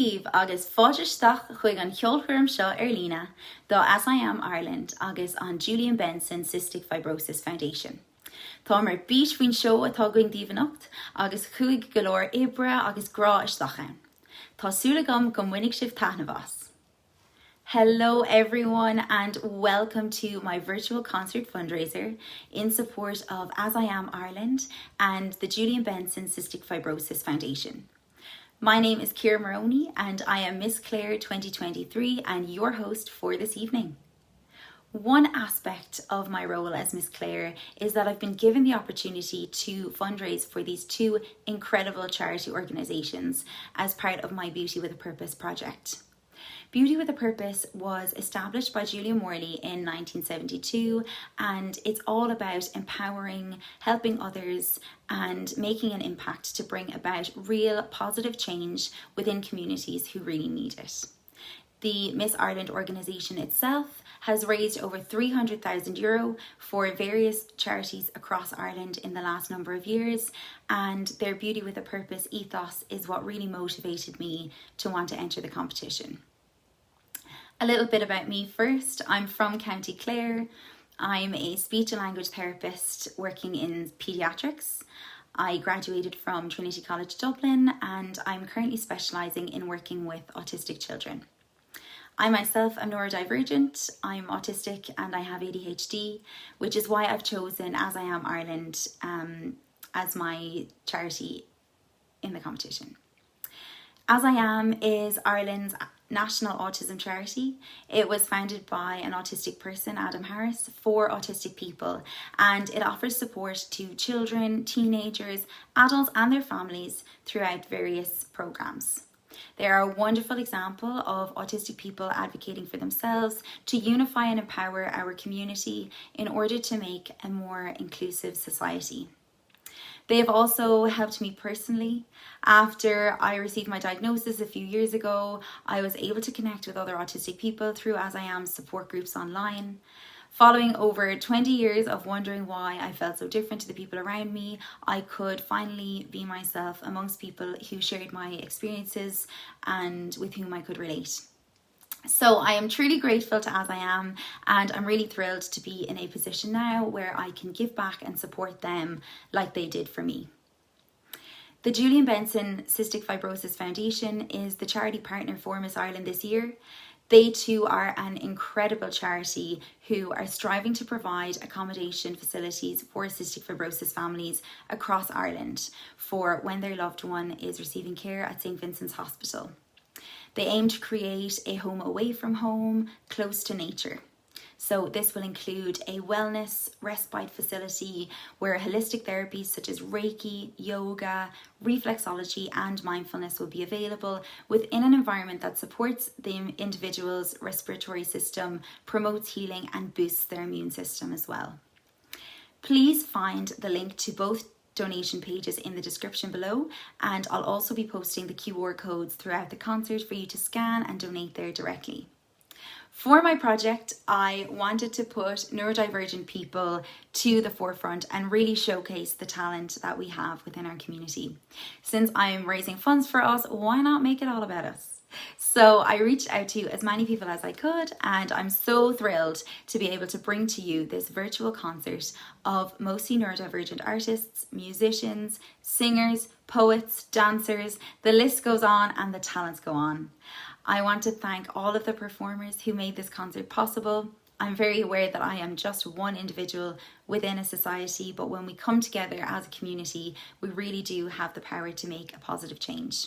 Díomh agus fáisteach chuig an cheolchuirm seo ar lína do AsIAm Ireland agus an Julian Benson Cystic Fibrosis Foundation. Tá mar bís faoin seo atá going díomhnacht agus chuig go leor ibre agus grá isteach ann. Tá súlagam go mhuinnig sibh taitneamh. Hello everyone and welcome to my virtual concert fundraiser in support of AsIAm Ireland and the Julian Benson Cystic Fibrosis Foundation. My name is Céira Maroney and I am Miss Clare 2023 and your host for this evening. One aspect of my role as Miss Clare is that I've been given the opportunity to fundraise for these two incredible charity organisations as part of my Beauty with a Purpose project. Beauty with a Purpose was established by Julian in 1972 and it's all about empowering, helping others and making an impact to bring about real positive change within communities who really need it. The Miss Ireland organisation itself has raised over €300,000 for various charities across Ireland in the last number of years, and their Beauty with a Purpose ethos is what really motivated me to want to enter the competition. A little bit about me first. I'm from County Clare. I'm a speech and language therapist working in paediatrics. I graduated from Trinity College Dublin and I'm currently specialising in working with autistic children. I myself am neurodivergent, I'm autistic and I have ADHD, which is why I've chosen AsIAm Ireland as my charity in the competition. AsIAm is Ireland's national autism charity. It was founded by an autistic person, Adam Harris, for autistic people, and it offers support to children, teenagers, adults and their families throughout various programs. They are a wonderful example of autistic people advocating for themselves to unify and empower our community in order to make a more inclusive society. They have also helped me personally. After I received my diagnosis a few years ago, I was able to connect with other autistic people through AsIAM's support groups online. Following over 20 years of wondering why I felt so different to the people around me, I could finally be myself amongst people who shared my experiences and with whom I could relate. So I am truly grateful to AsIAM and I'm really thrilled to be in a position now where I can give back and support them like they did for me. The Julian Benson Cystic Fibrosis Foundation is the charity partner for Miss Ireland this year. They too are an incredible charity who are striving to provide accommodation facilities for cystic fibrosis families across Ireland for when their loved one is receiving care at St. Vincent's Hospital. They aim to create a home away from home, close to nature. So this will include a wellness respite facility where holistic therapies such as Reiki, yoga, reflexology and mindfulness will be available within an environment that supports the individual's respiratory system, promotes healing and boosts their immune system as well. Please find the link to both donation pages in the description below, and I'll also be posting the QR codes throughout the concert for you to scan and donate there directly. For my project, I wanted to put neurodivergent people to the forefront and really showcase the talent that we have within our community. Since I'm raising funds for us, why not make it all about us? So I reached out to as many people as I could, and I'm so thrilled to be able to bring to you this virtual concert of mostly neurodivergent artists, musicians, singers, poets, dancers, the list goes on and the talents go on. I want to thank all of the performers who made this concert possible. I'm very aware that I am just one individual within a society, but when we come together as a community, we really do have the power to make a positive change.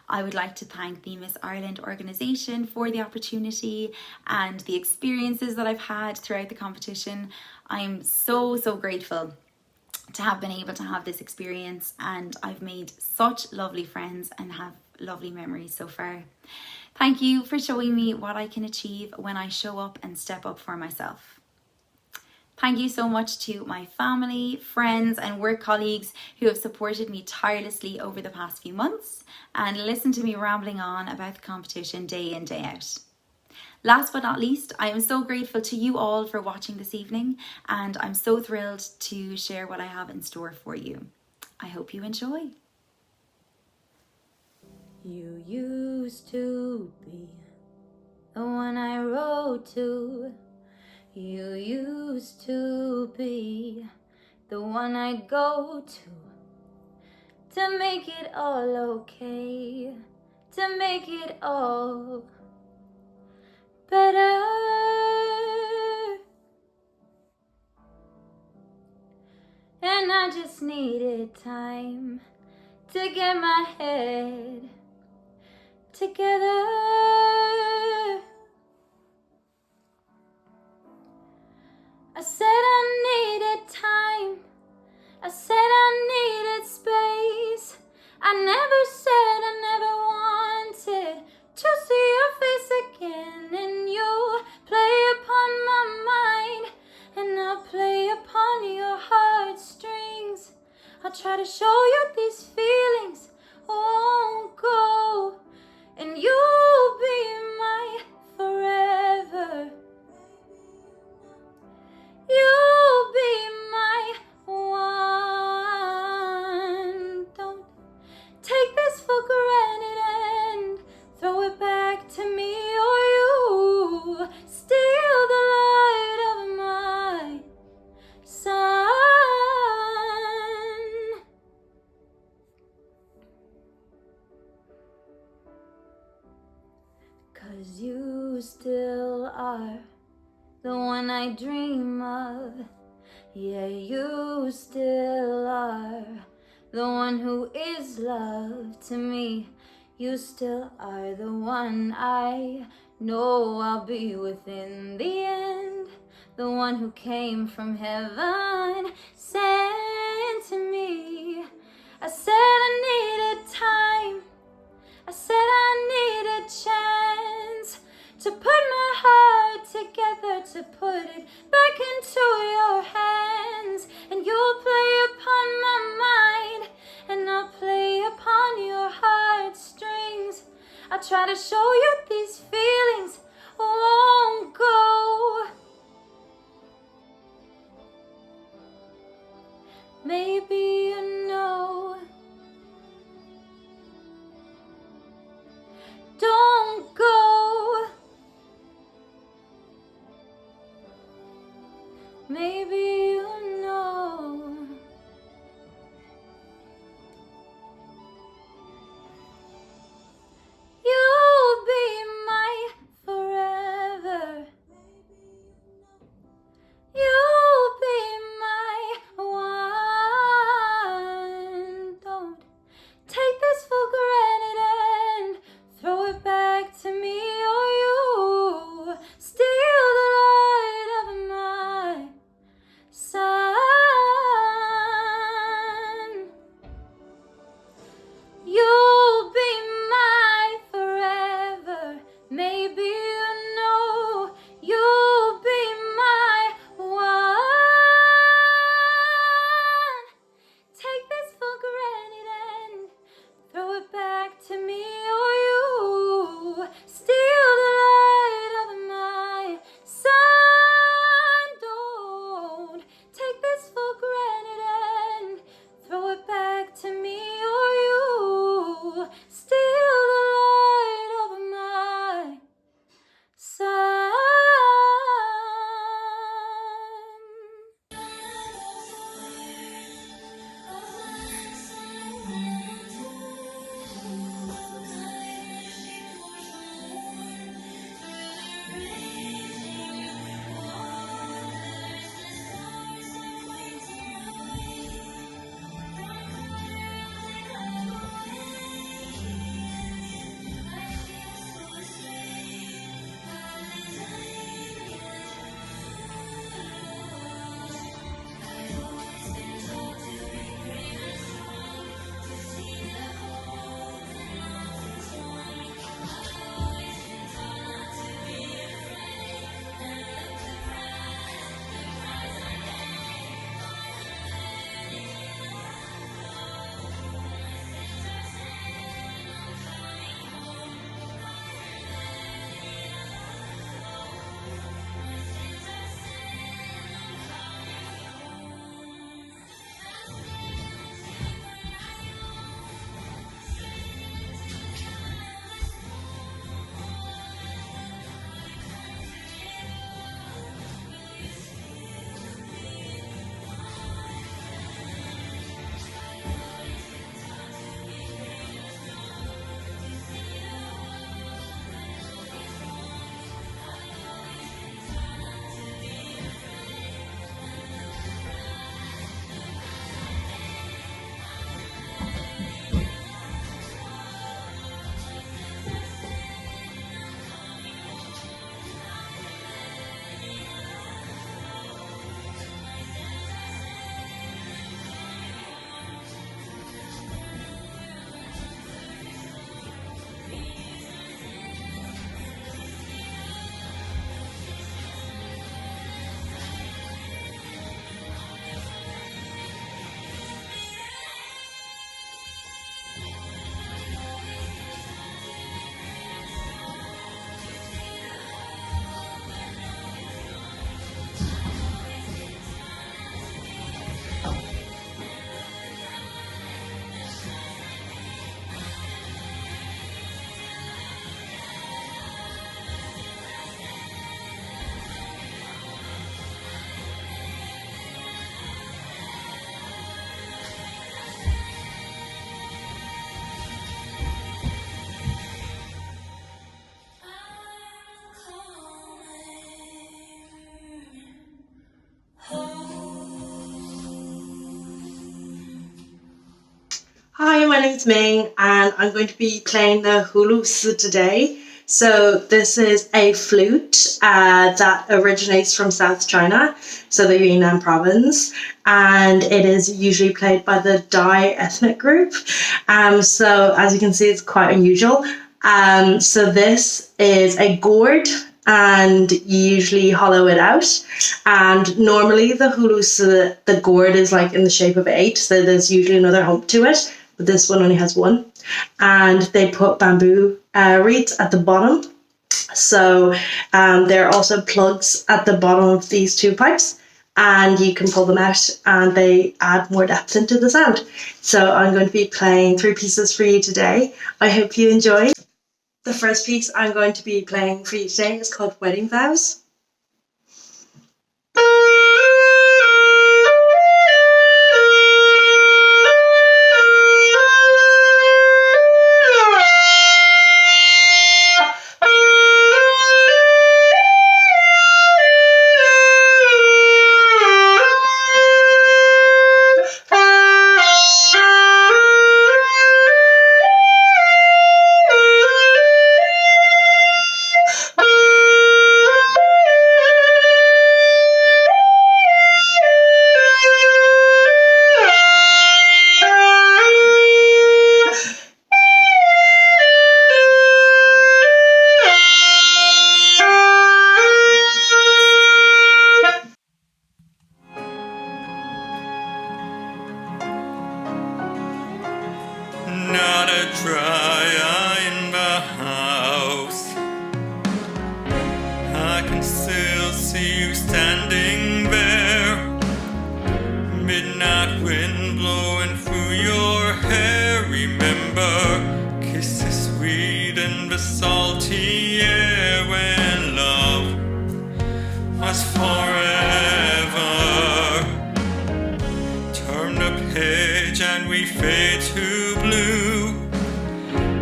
I would like to thank the Miss Ireland organisation for the opportunity and the experiences that I've had throughout the competition. I'm so grateful to have been able to have this experience, and I've made such lovely friends and have lovely memories so far. Thank you for showing me what I can achieve when I show up and step up for myself. Thank you so much to my family, friends and work colleagues who have supported me tirelessly over the past few months and listened to me rambling on about the competition day in, day out. Last but not least, I am so grateful to you all for watching this evening, and I'm so thrilled to share what I have in store for you. I hope you enjoy. You used to be the one I wrote to. You used to be the one I'd go to make it all okay, to make it all better. And I just needed time to get my head together. I said I needed time, I said I needed space. I never said I never wanted to see your face again. And you play upon my mind, and I'll play upon your heartstrings. I'll try to show you these feelings won't go, and you'll be my forever. You'll be my one. Don't take this for granted and throw it back to me, or you steal the light of my sun. 'Cause you still are the one I dream of. Yeah, you still are the one who is love to me. You still are the one I know I'll be with in the end. The one who came from heaven, sent to me. I said I needed time, I said I needed chance to put my heart together, to put it back into your hands. And you'll play upon my mind, and I'll play upon your heartstrings. I'll try to show you these feelings won't go. Maybe you know. Don't go. Maybe you know. You'll be my forever. You'll be my one. Don't take this for granted and throw it back to me, or you steal the light of my Hi, my name's Ming and I'm going to be playing the hulus today. So this is a flute that originates from South China, so the Yunnan province, and it is usually played by the Dai ethnic group. So as you can see, it's quite unusual. So this is a gourd, and you usually hollow it out. And normally the hulus, the gourd is like in the shape of 8, so there's usually another hump to it, but this one only has 1. And they put bamboo reeds at the bottom. So there are also plugs at the bottom of these 2 pipes, and you can pull them out and they add more depth into the sound. So I'm going to be playing 3 pieces for you today. I hope you enjoy. The first piece I'm going to be playing for you today is called Wedding Vows. Not a dry eye in the house. I can still see you standing there. Midnight wind blowing through your hair. Remember, kisses sweet in the salty air when love was forever. Turn the page and we fade to blue.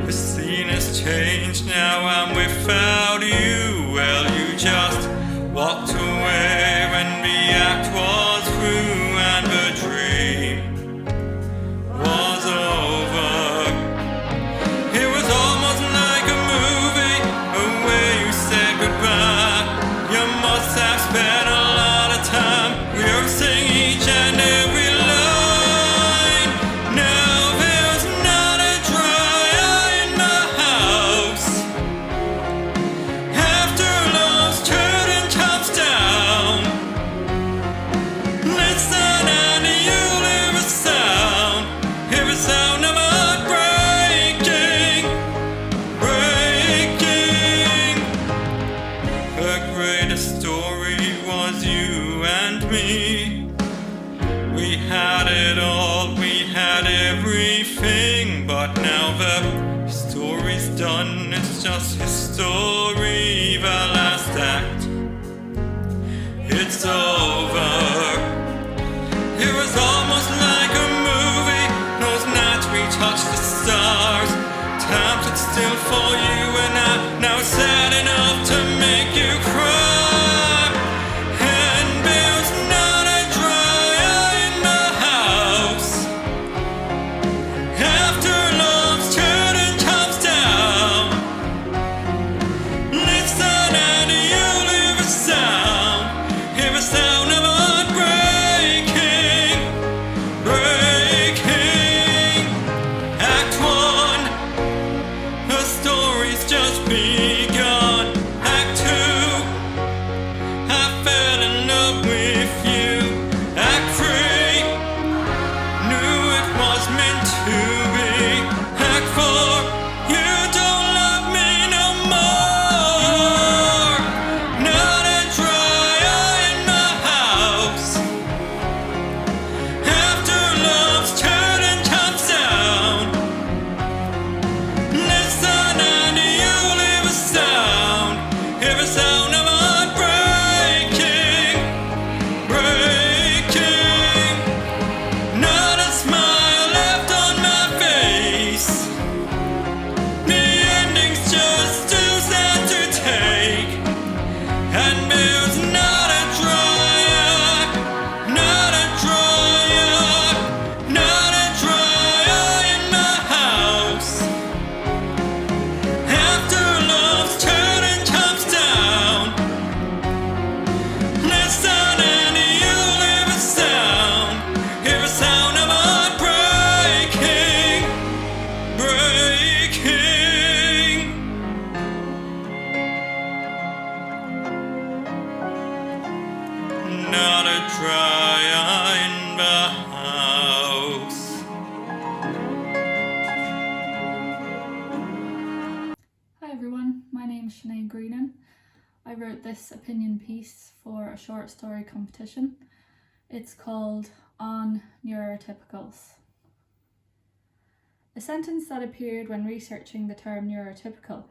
The scene has changed, now I'm without you. Well, you just walked away when the act was through and the dream was over. It was almost like a movie, the way you said goodbye. You must have spent a lot of time rehearsing each and every line. We had it all, we had everything, but now the story's done, it's just history, the last act, it's over. It was almost like a movie, those nights we touched the stars, time stood still for you and I, now it's sad enough to make you cry. Just begun. I wrote this opinion piece for a short story competition. It's called On Neurotypicals. A sentence that appeared when researching the term neurotypical.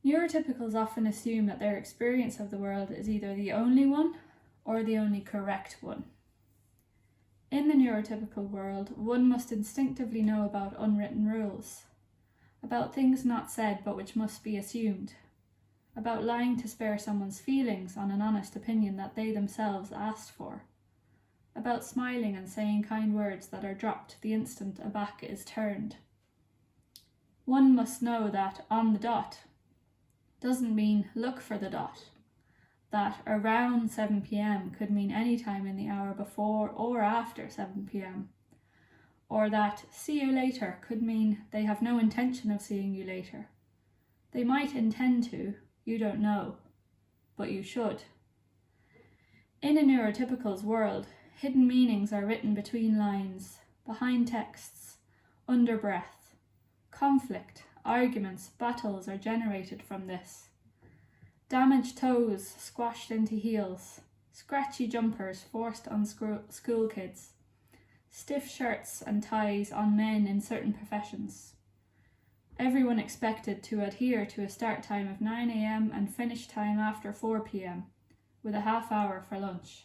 Neurotypicals often assume that their experience of the world is either the only one or the only correct one. In the neurotypical world, one must instinctively know about unwritten rules, about things not said but which must be assumed, about lying to spare someone's feelings on an honest opinion that they themselves asked for, about smiling and saying kind words that are dropped the instant a back is turned. One must know that on the dot doesn't mean look for the dot, that around 7 p.m. could mean any time in the hour before or after 7 p.m, or that see you later could mean they have no intention of seeing you later. They might intend to, you don't know, but you should. In a neurotypical's world, hidden meanings are written between lines, behind texts, under breath. Conflict, arguments, battles are generated from this. Damaged toes squashed into heels, scratchy jumpers forced on school kids, stiff shirts and ties on men in certain professions. Everyone expected to adhere to a start time of 9 a.m. and finish time after 4 p.m, with a half hour for lunch.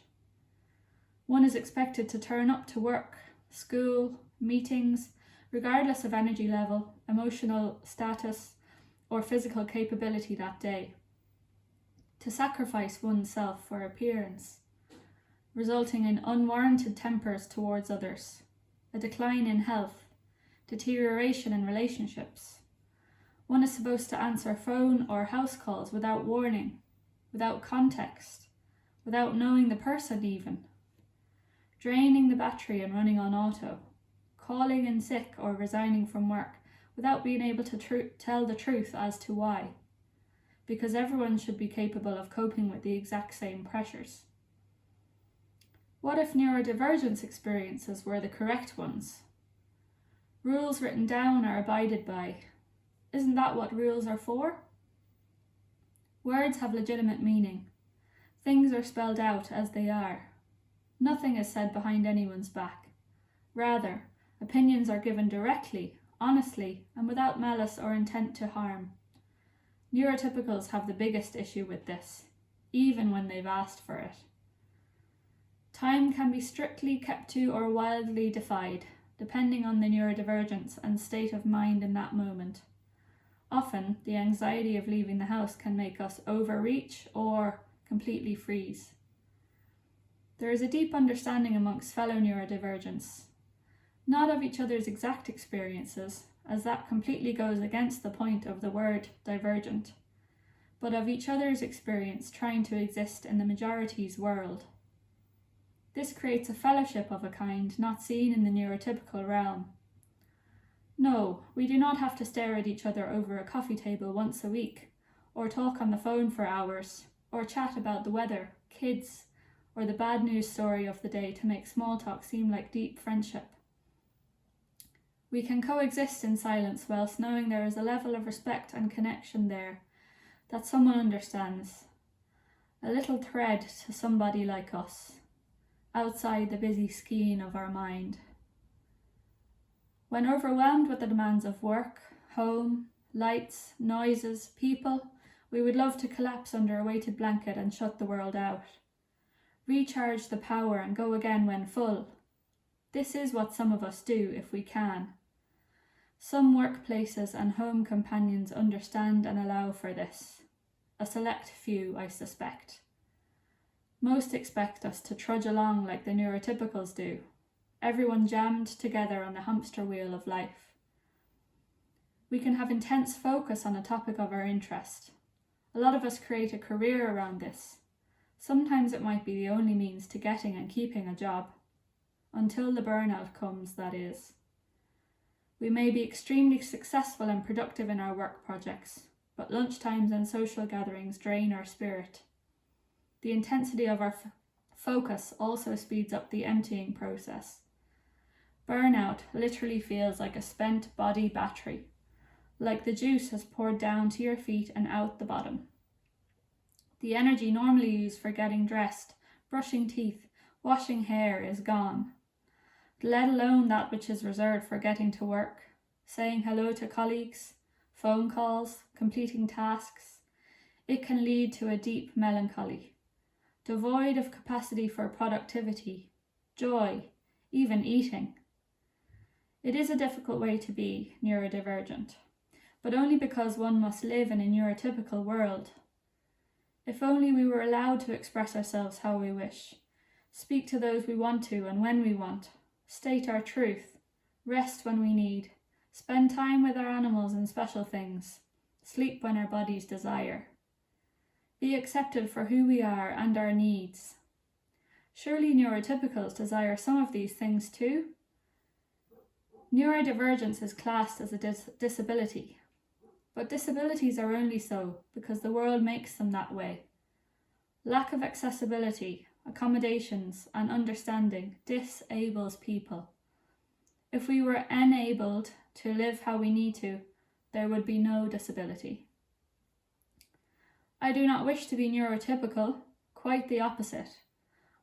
One is expected to turn up to work, school, meetings, regardless of energy level, emotional status, or physical capability that day. To sacrifice oneself for appearance, resulting in unwarranted tempers towards others, a decline in health, deterioration in relationships. One is supposed to answer phone or house calls without warning, without context, without knowing the person even. Draining the battery and running on auto, calling in sick or resigning from work without being able to tell the truth as to why, because everyone should be capable of coping with the exact same pressures. What if neurodivergence experiences were the correct ones? Rules written down are abided by. Isn't that what rules are for? Words have legitimate meaning. Things are spelled out as they are. Nothing is said behind anyone's back. Rather, opinions are given directly, honestly, and without malice or intent to harm. Neurotypicals have the biggest issue with this, even when they've asked for it. Time can be strictly kept to or wildly defied, depending on the neurodivergence and state of mind in that moment. Often, the anxiety of leaving the house can make us overreach or completely freeze. There is a deep understanding amongst fellow neurodivergents, not of each other's exact experiences, as that completely goes against the point of the word divergent, but of each other's experience trying to exist in the majority's world. This creates a fellowship of a kind not seen in the neurotypical realm. No, we do not have to stare at each other over a coffee table once a week, or talk on the phone for hours, or chat about the weather, kids, or the bad news story of the day to make small talk seem like deep friendship. We can coexist in silence whilst knowing there is a level of respect and connection there, that someone understands. A little thread to somebody like us, outside the busy skein of our mind. When overwhelmed with the demands of work, home, lights, noises, people, we would love to collapse under a weighted blanket and shut the world out. Recharge the power and go again when full. This is what some of us do if we can. Some workplaces and home companions understand and allow for this. A select few, I suspect. Most expect us to trudge along like the neurotypicals do, everyone jammed together on the hamster wheel of life. We can have intense focus on a topic of our interest. A lot of us create a career around this. Sometimes it might be the only means to getting and keeping a job. Until the burnout comes, that is. We may be extremely successful and productive in our work projects, but lunchtimes and social gatherings drain our spirit. The intensity of our focus also speeds up the emptying process. Burnout literally feels like a spent body battery, like the juice has poured down to your feet and out the bottom. The energy normally used for getting dressed, brushing teeth, washing hair is gone, let alone that which is reserved for getting to work, saying hello to colleagues, phone calls, completing tasks. It can lead to a deep melancholy, devoid of capacity for productivity, joy, even eating. It is a difficult way to be neurodivergent, but only because one must live in a neurotypical world. If only we were allowed to express ourselves how we wish, speak to those we want to and when we want, state our truth, rest when we need, spend time with our animals and special things, sleep when our bodies desire. Be accepted for who we are and our needs. Surely neurotypicals desire some of these things too? Neurodivergence is classed as a disability, but disabilities are only so because the world makes them that way. Lack of accessibility, accommodations, and understanding disables people. If we were enabled to live how we need to, there would be no disability. I do not wish to be neurotypical, quite the opposite.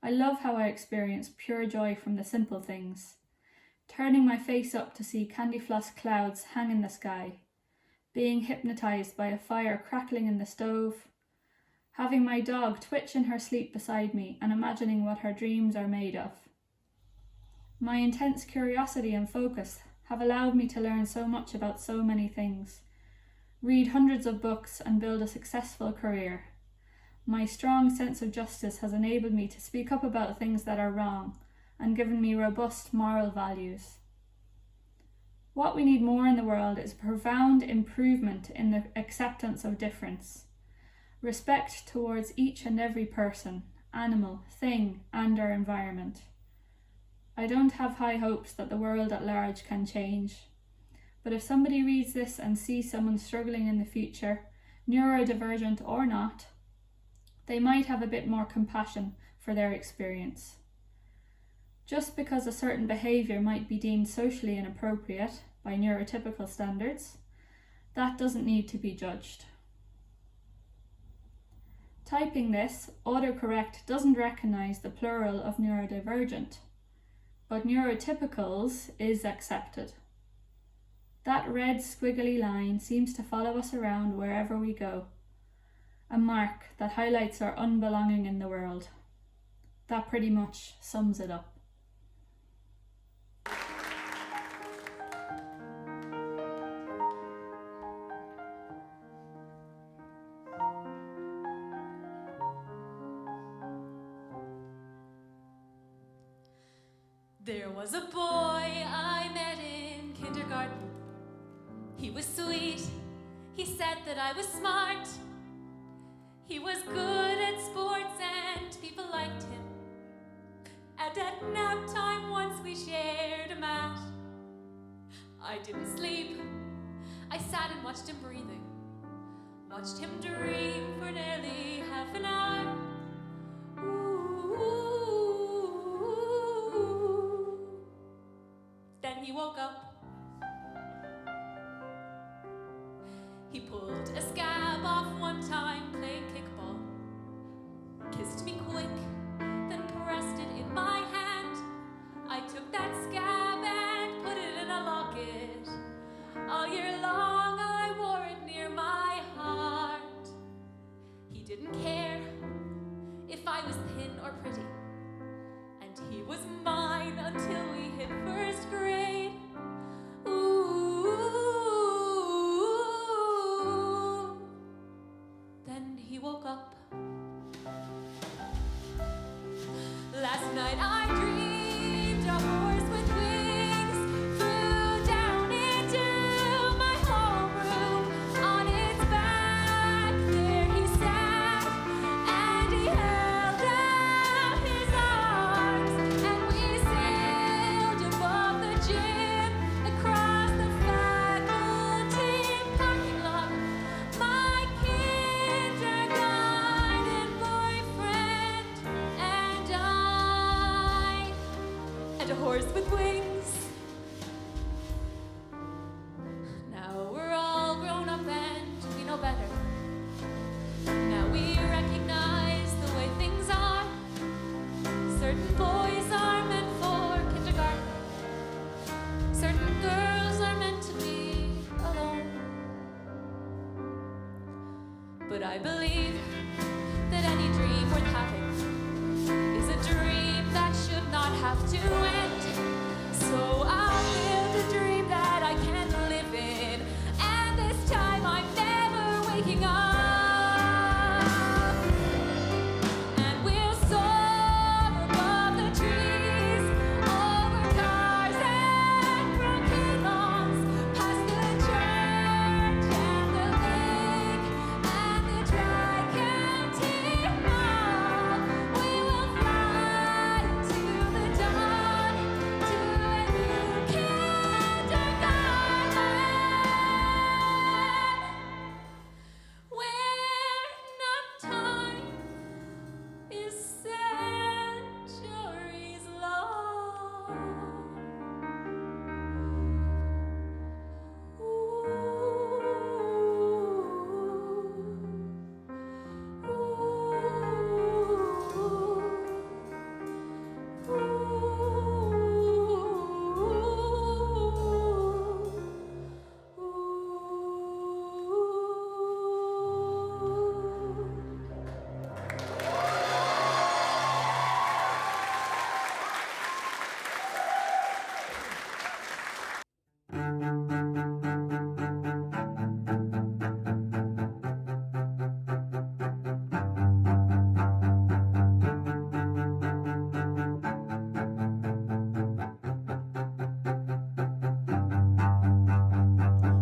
I love how I experience pure joy from the simple things. Turning my face up to see candy floss clouds hang in the sky, being hypnotized by a fire crackling in the stove, having my dog twitch in her sleep beside me and imagining what her dreams are made of. My intense curiosity and focus have allowed me to learn so much about so many things, read hundreds of books and build a successful career. My strong sense of justice has enabled me to speak up about things that are wrong and given me robust moral values. What we need more in the world is profound improvement in the acceptance of difference, respect towards each and every person, animal, thing, and our environment. I don't have high hopes that the world at large can change, but if somebody reads this and sees someone struggling in the future, neurodivergent or not, they might have a bit more compassion for their experience. Just because a certain behaviour might be deemed socially inappropriate by neurotypical standards, that doesn't need to be judged. Typing this, autocorrect doesn't recognise the plural of neurodivergent, but neurotypicals is accepted. That red squiggly line seems to follow us around wherever we go, a mark that highlights our unbelonging in the world. That pretty much sums it up. There was a boy I met in kindergarten. He was sweet, he said that I was smart. He was good at sports and people liked him. And at nap time once we shared a mat. I didn't sleep, I sat and watched him breathing. Watched him dream for nearly half an hour. Then he woke up. He pulled a scab off one time playing kickball. Kissed me quick, then pressed it in my hand. I took that scab and put it in a locket. All year long I wore it near my heart. He didn't care if I was thin or pretty. And he was mine until we hit first grade. Ooh. Then he woke up. Last night I dreamed a horse with But I believe that any dream worth having is a dream that should not have to end. So I'll build a dream that I can live in, and this time I'm never waking up. And we'll soar above the trees, over cars and broken lawns, past the church and the lake and the gigantic mall. We will fly to the dawn, to a new kindergarten, where not time is centuries long.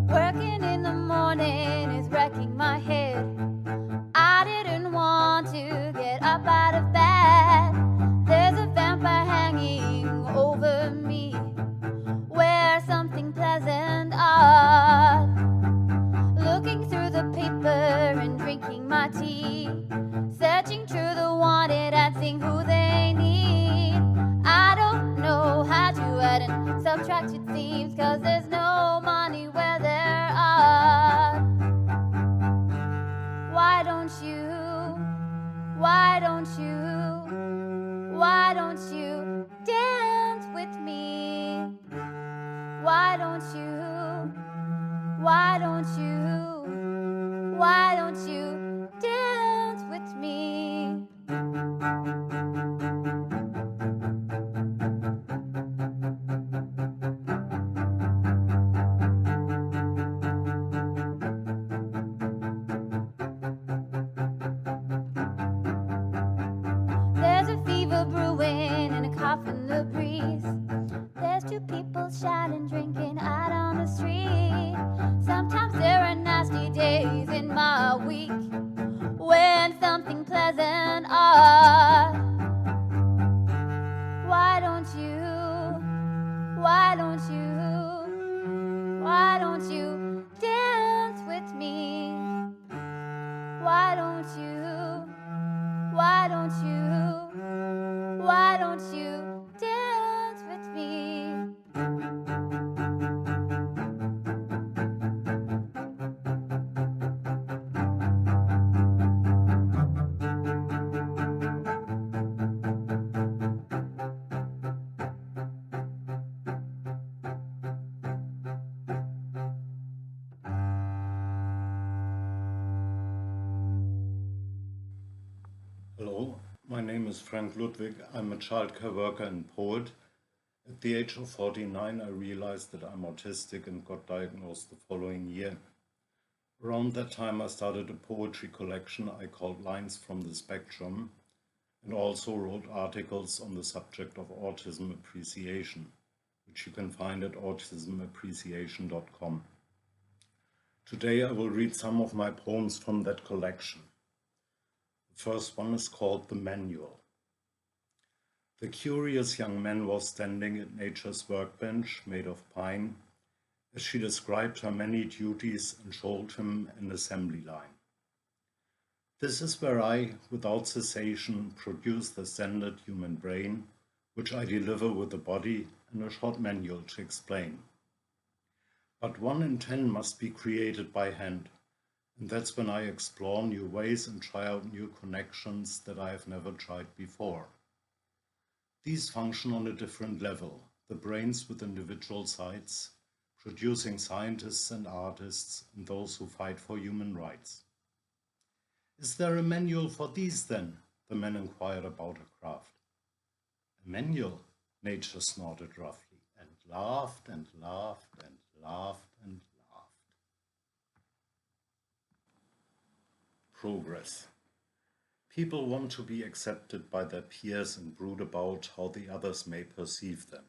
Working in the morning is wrecking my head. I didn't want to get up out of bed. There's a vampire hanging over me, where something pleasant odd. Looking through the paper and drinking my tea, searching through the wanted and seeing who they need. I don't know how to add and subtract, it seems, 'cause there's no money where there are. Why don't you dance with me? Why don't you dance with me? There's a fever brewing and a cough in the breeze. There's two people shouting, drinking out on the street. Sometimes there are nasty days in my week when something pleasant odd. Why don't you dance with me? Why don't you dance with me? Hello, my name is Frank Ludwig. I'm a childcare worker and poet. At the age of 49, I realized that I'm autistic and got diagnosed the following year. Around that time, I started a poetry collection I called Lines from the Spectrum, and also wrote articles on the subject of autism appreciation, which you can find at autismappreciation.com. Today, I will read some of my poems from that collection. The first one is called The Manual. The curious young man was standing at nature's workbench made of pine, as she described her many duties and showed him an assembly line. This is where I, without cessation, produce the standard human brain, which I deliver with a body and a short manual to explain. But 1 in 10 must be created by hand, and that's when I explore new ways and try out new connections that I have never tried before. These function on a different level, the brains with individual sides, producing scientists and artists and those who fight for human rights. Is there a manual for these then? The man inquired about her craft. A manual? Nature snorted roughly, and laughed and laughed and laughed and laughed. Progress. People want to be accepted by their peers and brood about how the others may perceive them.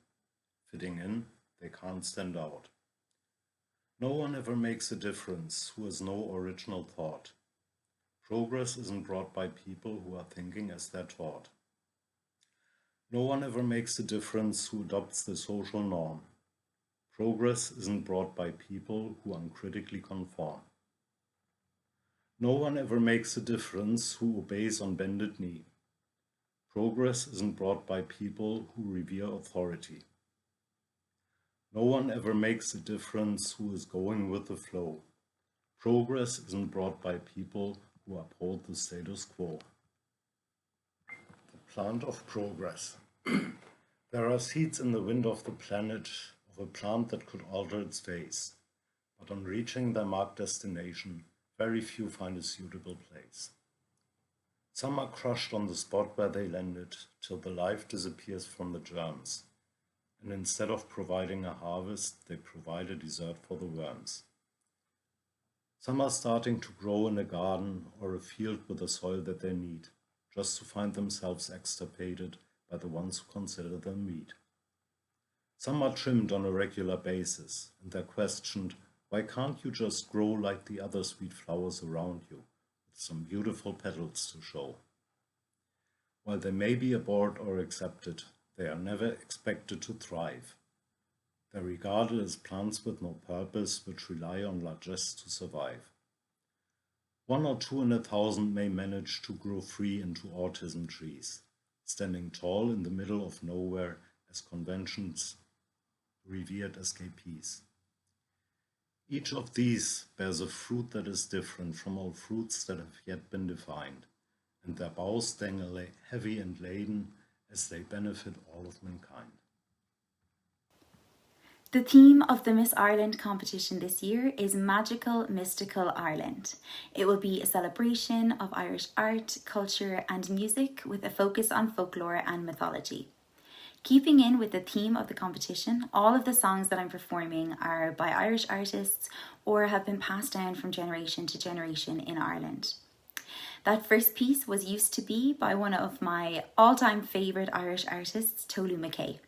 Fitting in, they can't stand out. No one ever makes a difference who has no original thought. Progress isn't brought by people who are thinking as they're taught. No one ever makes a difference who adopts the social norm. Progress isn't brought by people who uncritically conform. No one ever makes a difference who obeys on bended knee. Progress isn't brought by people who revere authority. No one ever makes a difference who is going with the flow. Progress isn't brought by people who uphold the status quo. The plant of progress. There are seeds in the wind of the planet of a plant that could alter its face, but on reaching their marked destination, very few find a suitable place. Some are crushed on the spot where they landed till the life disappears from the germs, and instead of providing a harvest, they provide a dessert for the worms. Some are starting to grow in a garden or a field with the soil that they need, just to find themselves extirpated by the ones who consider them meat. Some are trimmed on a regular basis, and they're questioned, why can't you just grow like the other sweet flowers around you, with some beautiful petals to show? While they may be abhorred or accepted, they are never expected to thrive. They're regarded as plants with no purpose, which rely on largesse to survive. 1 or 2 in 1,000 may manage to grow free into autism trees, standing tall in the middle of nowhere as conventions revered escapees. Each of these bears a fruit that is different from all fruits that have yet been defined, and their boughs dangle heavy and laden as they benefit all of mankind. The theme of the Miss Ireland competition this year is Magical, Mystical Ireland. It will be a celebration of Irish art, culture and music with a focus on folklore and mythology. Keeping in with the theme of the competition, all of the songs that I'm performing are by Irish artists or have been passed down from generation to generation in Ireland. That first piece was Used to Be by one of my all-time favourite Irish artists, Tolu McKay.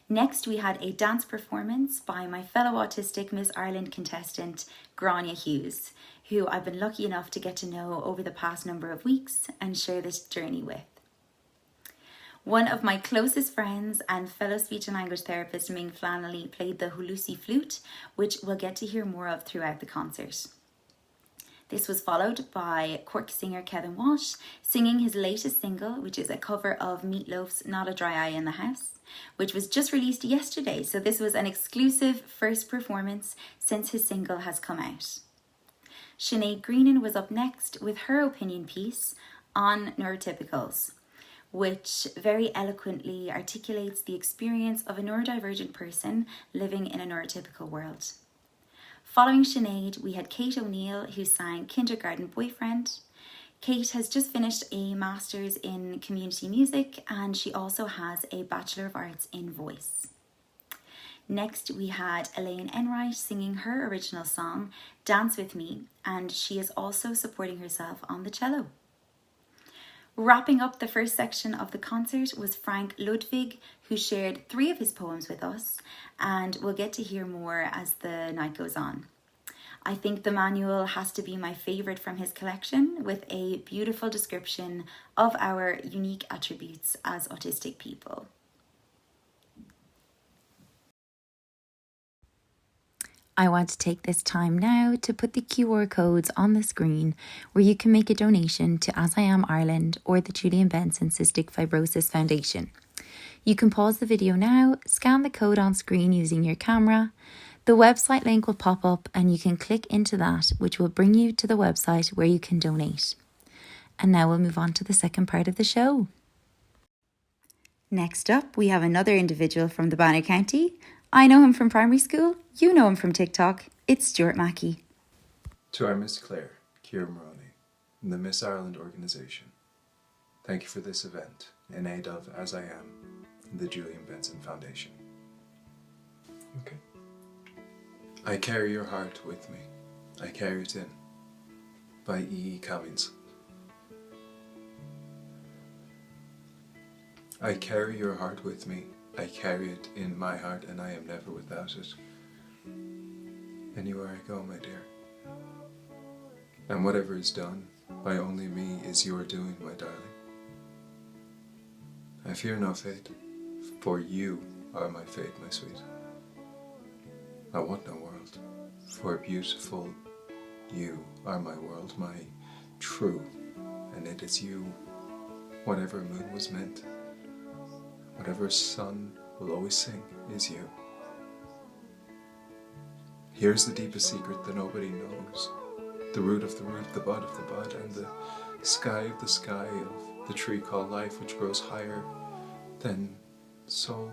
Next, we had a dance performance by my fellow autistic Miss Ireland contestant, Grania Hughes, who I've been lucky enough to get to know over the past number of weeks and share this journey with. One of my closest friends and fellow speech and language therapist, Ming Flannelly, played the hulusi flute, which we'll get to hear more of throughout the concert. This was followed by Cork singer Kevin Walsh singing his latest single, which is a cover of Meatloaf's Not a Dry Eye in the House, which was just released yesterday. So this was an exclusive first performance since his single has come out. Sinead Greenan was up next with her opinion piece on neurotypicals, which very eloquently articulates the experience of a neurodivergent person living in a neurotypical world. Following Sinead, we had Kate O'Neill, who sang Kindergarten Boyfriend. Kate has just finished a Master's in Community Music and she also has a Bachelor of Arts in Voice. Next, we had Elaine Enright singing her original song, Dance With Me, and she is also supporting herself on the cello. Wrapping up the first section of the concert was Frank Ludwig, who shared 3 of his poems with us, and we'll get to hear more as the night goes on. I think the manual has to be my favourite from his collection, with a beautiful description of our unique attributes as autistic people. I want to take this time now to put the QR codes on the screen where you can make a donation to AsIAm Ireland or the Julian Benson Cystic Fibrosis Foundation. You can pause the video now, scan the code on screen using your camera. The website link will pop up and you can click into that, which will bring you to the website where you can donate. And now we'll move on to the second part of the show. Next up, we have another individual from the Banner County. I know him from primary school, you know him from TikTok. It's Stuart Mackey. To our Miss Clare, Ciara Moroney, and the Miss Ireland organisation. Thank you for this event in aid of AsIAM and the Julian Benson Foundation. Okay. I carry your heart with me. I carry it in. By E. E. Cummings. I carry your heart with me. I carry it in my heart, and I am never without it. Anywhere I go, my dear. And whatever is done by only me is your doing, my darling. I fear no fate, for you are my fate, my sweet. I want no world, for beautiful you are my world, my true, and it is you. Whatever moon was meant, whatever sun will always sing, is you. Here's the deepest secret that nobody knows. The root of the root, the bud of the bud, and the sky of the sky of the tree called life, which grows higher than soul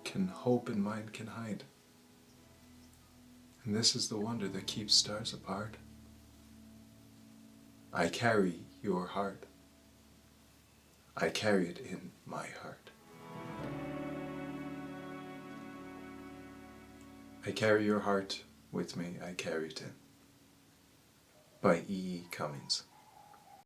can hope and mind can hide. And this is the wonder that keeps stars apart. I carry your heart. I carry it in my heart. I carry your heart with me, I carry it in. By E. E. Cummings.